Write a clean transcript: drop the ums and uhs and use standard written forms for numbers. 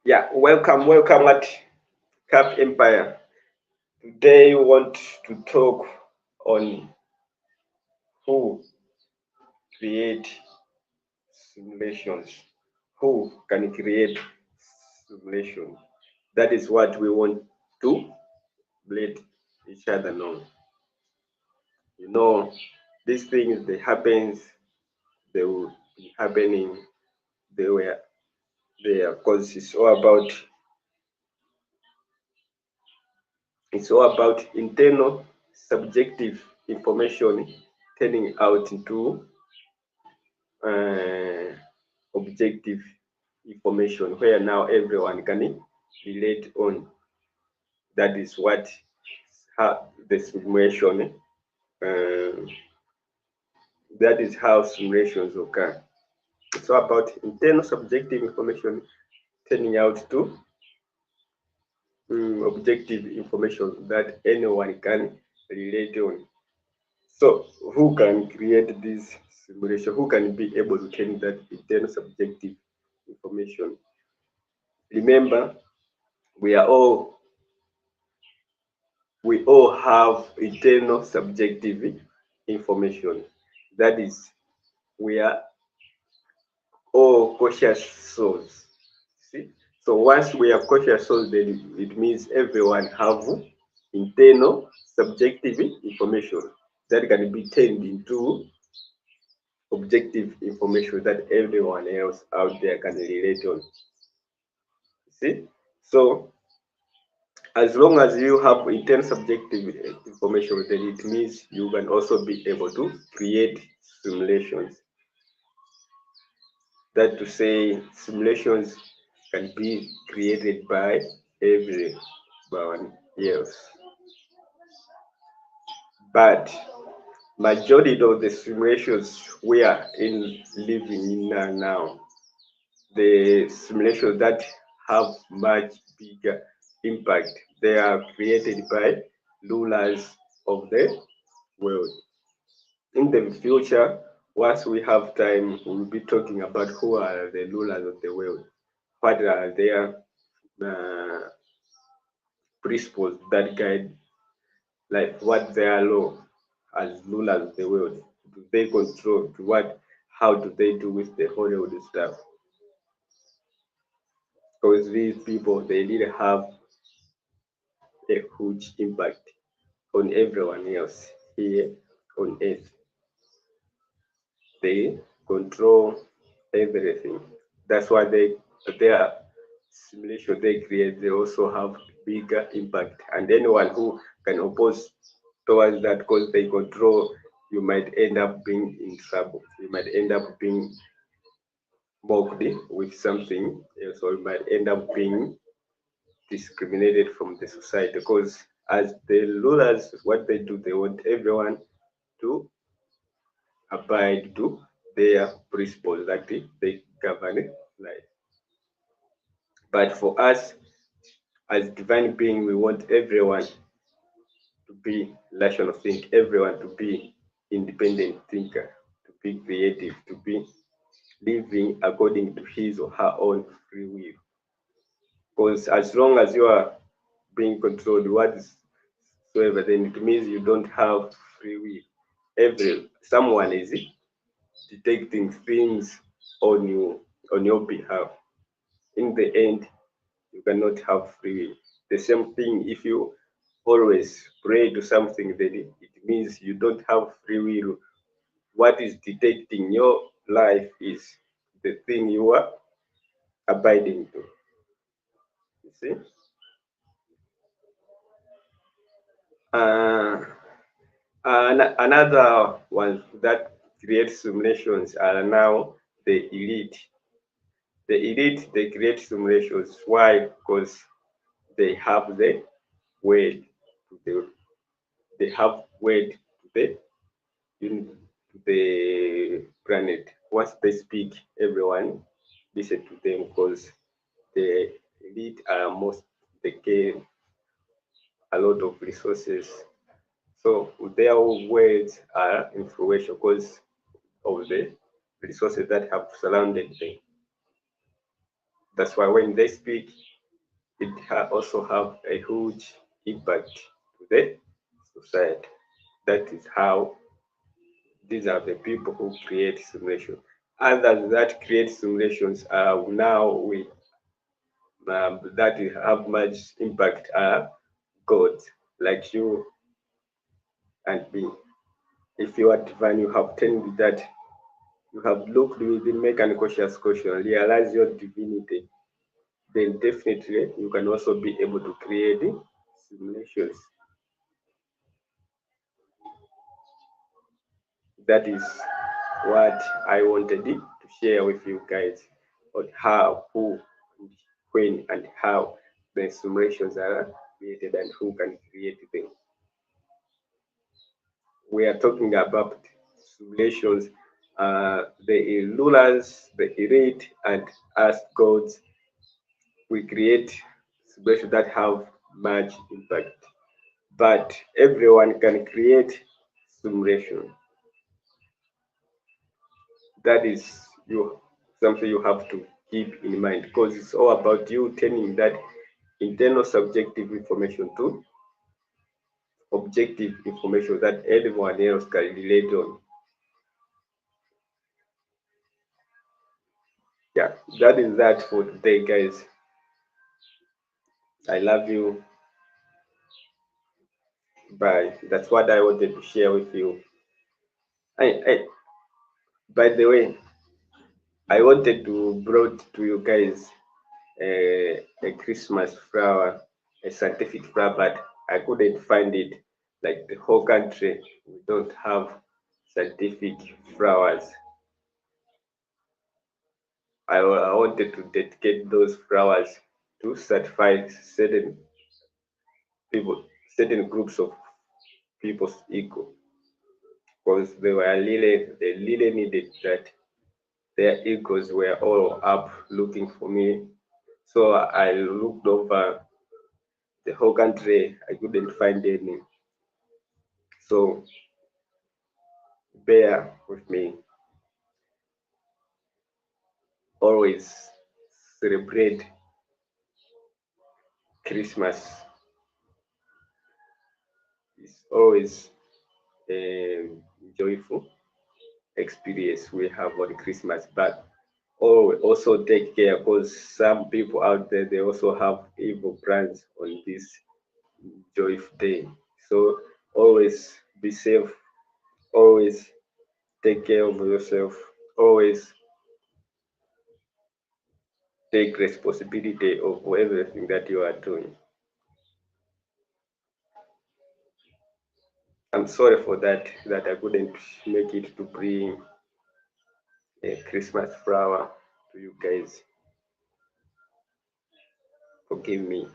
Yeah, welcome at Cap Empire. Today we want to talk on who create simulations. Who can create simulations? That is what we want to let each other know. You know, these things they happens, they will be happening, they were there because it's all about internal subjective information turning out into uh, objective information where now everyone can relate on. That is what how the simulation. Uh, that is how simulations occur. It's all about internal subjective information turning out to objective information that anyone can relate on. So, who can create this simulation? Who can be able to turn that internal subjective information? Remember, we are all we all have internal subjective information. That is, we are all conscious souls. See? So once we are conscious souls, then it means everyone have internal subjective information that can be turned into objective information that everyone else out there can relate on. See? So as long as you have intense subjective information, then it means you can also be able to create simulations. That to say, simulations can be created by everyone else. But majority of the simulations we are in living in now, the simulations that have much bigger impact, they are created by rulers of the world. In the future, once we have time, we'll be talking about who are the rulers of the world, what are their uh, principles that guide, like what their law as rulers of the world. Do they control what? How do they do with the Hollywood stuff? Because these people they really have a huge impact on everyone else here on earth. They control everything. That's why their simulation they create, they also have bigger impact. And anyone who can oppose towards that because they control, you might end up being in trouble. You might end up being mocked with something else, or you might end up being discriminated from the society because as the rulers, what they do, they want everyone to abide to their principles that they govern life. But for us as divine being, we want everyone to be rational think, everyone to be independent thinker, to be creative, to be living according to his or her own free will. Because as long as you are being controlled whatsoever, then it means you don't have free will. Someone is detecting things on you on your behalf. In the end, you cannot have free will. The same thing if you always pray to something, then it means you don't have free will. What is dictating your life is the thing you are abiding to. You see? Uh, another one that creates simulations are now the elite. The elite they create simulations. Why? Because they have the word to they have word to the planet. Once they speak, everyone listen to them because the elite are most they gain a lot of resources. So their words are influential because of the resources that have surrounded them. That's why when they speak, it also have a huge impact to the society. That is how these are the people who create simulation. Others that create simulations are now we that have much impact are gods like you and me. If you are divine, you have tended that you have looked within, make an conscious question, realize your divinity, then definitely you can also be able to create simulations. That is what I wanted to share with you guys on how, who, when, and how the simulations are created and who can create them. We are talking about simulations, the rulers, the elite, and us gods. We create simulations that have much impact. But everyone can create simulation. That is something you have to keep in mind because it's all about you turning that internal subjective information to objective information that everyone else can relate on. Yeah, that is that for today, guys. I love you. Bye. That's what I wanted to share with you. By the way, I wanted to brought to you guys a Christmas flower, a scientific flower, but I couldn't find it. Like the whole country, we don't have scientific flowers. I wanted to dedicate those flowers to certify certain people, certain groups of people's ego, because they really needed that. Their egos were all up looking for me. So I looked over the whole country. I couldn't find any. So bear with me. Always celebrate Christmas. It's always a joyful experience we have on Christmas. But also take care because some people out there they also have evil plans on this joyful day. So always be safe. Always take care of yourself. Always take responsibility of everything that you are doing. I'm sorry for that I couldn't make it to bring a Christmas flower to you guys. Forgive me.